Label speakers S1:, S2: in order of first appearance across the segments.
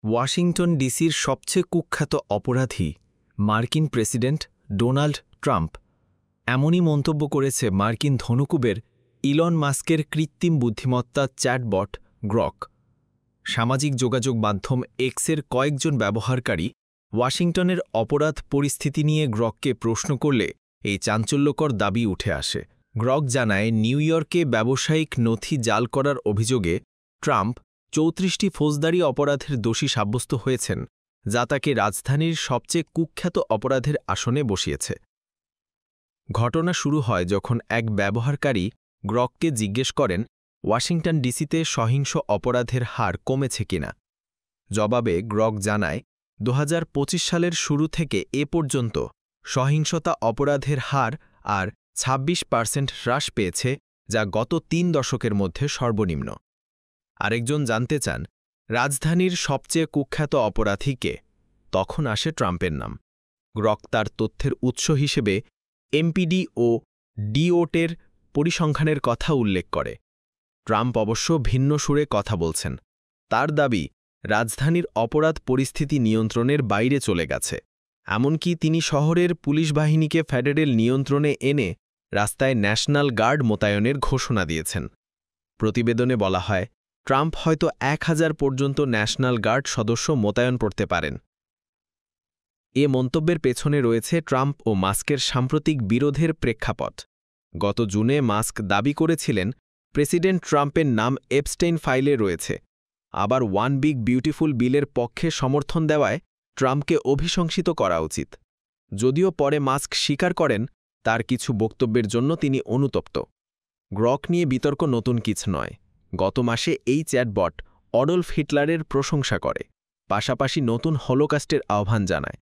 S1: Washington ডিসির সবচেয়ে কুখ্যাত অপরাধী মার্কিন প্রেসিডেন্ট ডোনাল্ড ট্রাম্প এমনই মন্তব্য করেছে মার্কিন ধনকুবের ইলন মাস্কের কৃত্রিম বুদ্ধিমত্তা চ্যাটবট গ্রক। সামাজিক যোগাযোগ মাধ্যম এক্সের কয়েকজন ব্যবহারকারী ওয়াশিংটনের অপরাধ পরিস্থিতি নিয়ে গ্রককে প্রশ্ন করলে এই চাঞ্চল্যকর দাবি উঠে আসে। গ্রক জানায়, নিউ ইয়র্কে ব্যবসায়িক নথি জাল করার অভিযোগে ট্রাম্প ৩৪টি ফৌজদারি অপরাধের দোষী সাব্যস্ত হয়েছেন, যা তাকে রাজধানীর সবচেয়ে কুখ্যাত অপরাধের আসনে বসিয়েছে। ঘটনা শুরু হয় যখন এক ব্যবহারকারী গ্রককে জিজ্ঞেস করেন ওয়াশিংটন ডিসিতে সহিংস অপরাধের হার কমেছে কিনা। জবাবে গ্রক জানায়, ২০২৫ সালের শুরু থেকে এ পর্যন্ত সহিংসতা অপরাধের হার আর ২৬% হ্রাস পেয়েছে, যা গত ৩ দশকের মধ্যে সর্বনিম্ন। আরেকজন জানতে চান, রাজধানীর সবচেয়ে কুখ্যাত অপরাধী কে? তখন আসে ট্রাম্পের নাম। গ্রক তার তথ্যের উৎস হিসেবে এমপিডি ও ডিওটের পরিসংখ্যানের কথা উল্লেখ করে। ট্রাম্প অবশ্য ভিন্ন সুরে কথা বলছেন। তার দাবি, রাজধানীর অপরাধ পরিস্থিতি নিয়ন্ত্রণের বাইরে চলে গেছে। এমনকি তিনি শহরের পুলিশ বাহিনীকে ফেডারেল নিয়ন্ত্রণে এনে রাস্তায় ন্যাশনাল গার্ড মোতায়েনের ঘোষণা দিয়েছেন। প্রতিবেদনে বলা হয়, ট্রাম্প হয়তো ১,০০০ পর্যন্ত ন্যাশনাল গার্ড সদস্য মোতায়েন করতে পারেন। এ মন্তব্যের পেছনে রয়েছে ট্রাম্প ও মাস্কের সাম্প্রতিক বিরোধের প্রেক্ষাপট। গত জুনে মাস্ক দাবি করেছিলেন প্রেসিডেন্ট ট্রাম্পের নাম এপস্টেইন ফাইলে রয়েছে। আবার ওয়ান বিগ বিউটিফুল বিলের পক্ষে সমর্থন দেওয়ায় ট্রাম্পকে অভিশংসিত করা উচিত। যদিও পরে মাস্ক স্বীকার করেন তার কিছু বক্তব্যের জন্য তিনি অনুতপ্ত। গ্রক নিয়ে বিতর্ক নতুন কিছু নয়। গত মাসে এই চ্যাটবট অডলফ হিটলারের প্রশংসা করে, পাশাপাশি নতুন হলোকাস্টের আহ্বান জানায়।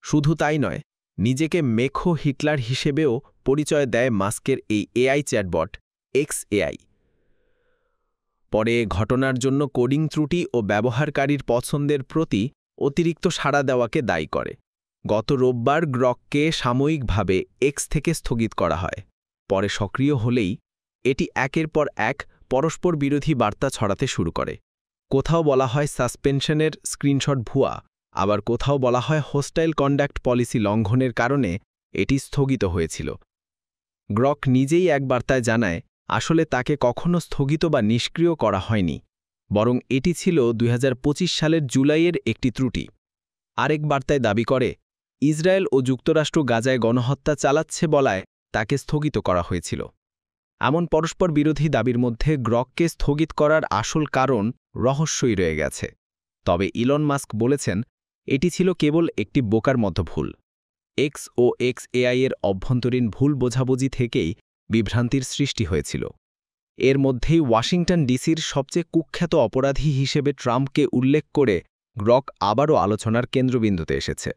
S1: শুধু তাই নয়, নিজেকে মেখো হিটলার হিসেবেও পরিচয় দেয় মাস্কের এই এআই চ্যাটবট এক্স এআই। পরে ঘটনার জন্য কোডিং ত্রুটি ও ব্যবহারকারীর পছন্দের প্রতি অতিরিক্ত সাড়া দেওয়াকে দায়ী করে। গত রোববার গ্রককে সাময়িকভাবে এক্স থেকে স্থগিত করা হয়। পরে সক্রিয় হলেই এটি একের পর এক পরস্পর বিরোধী বার্তা ছড়াতে শুরু করে। কোথাও বলা হয় সাসপেনশনের স্ক্রিনশট ভুয়া, আবার কোথাও বলা হয় হোস্টাইল কন্ডাক্ট পলিসি লঙ্ঘনের কারণে এটি স্থগিত হয়েছিল। গ্রক নিজেই এক বার্তায় জানায়, আসলে তাকে কখনো স্থগিত বা নিষ্ক্রিয় করা হয়নি, বরং এটি ছিল ২০২৫ সালের জুলাইয়ের একটি ত্রুটি। আরেক বার্তায় দাবি করে, ইসরায়েল ও যুক্তরাষ্ট্র গাজায় গণহত্যা চালাচ্ছে বলায় তাকে স্থগিত করা হয়েছিল। এমন পরস্পর বিরোধী দাবির মধ্যে গ্রককে স্থগিত করার আসল কারণ রহস্যই রয়ে গেছে। তবে ইলন মাস্ক বলেছেন, এটি ছিল কেবল একটি বোকার মতো ভুল। এক্স ও এক্স এআই এর অভ্যন্তরীণ ভুল বোঝাবুঝি থেকেই বিভ্রান্তির সৃষ্টি হয়েছিল। এর মধ্যেই ওয়াশিংটন ডিসির সবচেয়ে কুখ্যাত অপরাধী হিসেবে ট্রাম্পকে উল্লেখ করে গ্রক আবারও আলোচনার কেন্দ্রবিন্দুতে এসেছে।